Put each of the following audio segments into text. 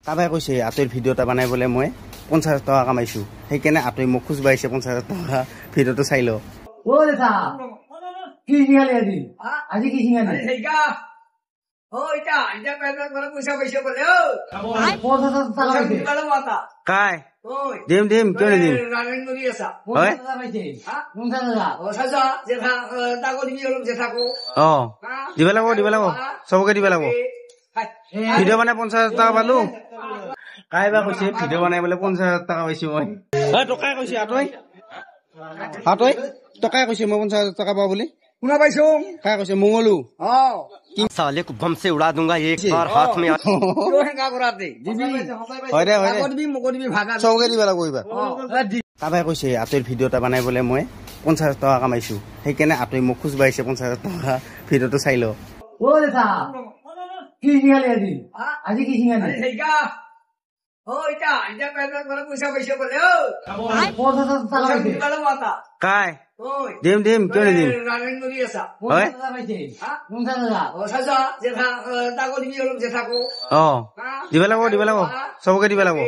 কাবাই কৈছে আতৈৰ ভিডিঅ' এটা বনাইবলৈ মই 50,000 টকা কামাইছো সেইকাৰণে আতৈ মোক খুজ বাইছে 50,000 টকা ভিডিঅ'টো চাই ল ও দেখা কি সিঙালি আজি কি সিঙালি সেইকা ও এটা পেটত বড় পয়সা পয়সা বলে ও 50,000 টাকা পাইছে কালো মাতা কাই ওই দিম কিয় নিদিম রানিং করি আছে 50,000 টাকা পাইছে 50,000 ও সাজা যেটা তাকো দিবি হলো যেটাকো দিব লাগিব সবকে দিব লাগিব ভিডিঅ' বনাই 50,000 টকা পালো কাই বা কৈছে ভিডিঅ' বনাই বোলে 50,000 টকা পাইছো মই টকাই কৈছে আতৈ টকাই কৈছে মই 50,000 টকা পাওঁ বুলি শুনা পাইছো কাই কৈছে মঙ্গলু साले को बम से उड़ा दूंगा एक बार हाथ में কিয় হেঙ্গা কৰাতে দিবি হয় দে তাকো দিবি মকো দিবি ভাগা সবকে দিব লাগিব এইবাৰ কাবাই কৈছে আতৈৰ ভিডিঅ' এটা বনাইবলৈ মই 50,000 টকা কামাইছো সেইকাৰণে আতৈ মোক খুজ বাইছে 50,000 টকা ভিডিঅ'টো চাই ল ও দেখা কি সিঙালি আজি কি সিঙালি সেইকা ও এটা পেটত বড় পয়সা পয়সা বলে ও 50,000 টাকা পাইছে কালো মাতা কাই ওই দিম কিয় নিদিম রানিং করি আছে 50,000 টাকা পাইছে 50,000 ও সাজা যেটা তাকো দিবি হলো যেটাকো দিব লাগিব সবকে দিব লাগিব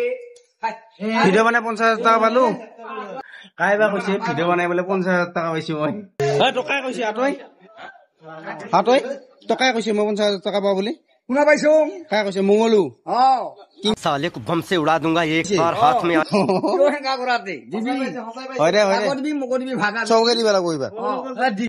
ভিডিঅ' বনাই 50,000 টকা পালো কাই বা কৈছে ভিডিঅ' বনাই বোলে 50,000 টকা পাইছো মই টকাই কৈছে আতৈ টকাই কৈছে মই 50,000 টকা পাওঁ বুলি শুনা পাইছো কাই কৈছে মঙ্গলু साले को बम से उड़ा दूंगा एक बार हाथ में কিয় হেঙ্গা কৰাতে দিবি হয় দে তাকো দিবি মকো দিবি ভাগা সবকে দিব লাগিব এইবাৰ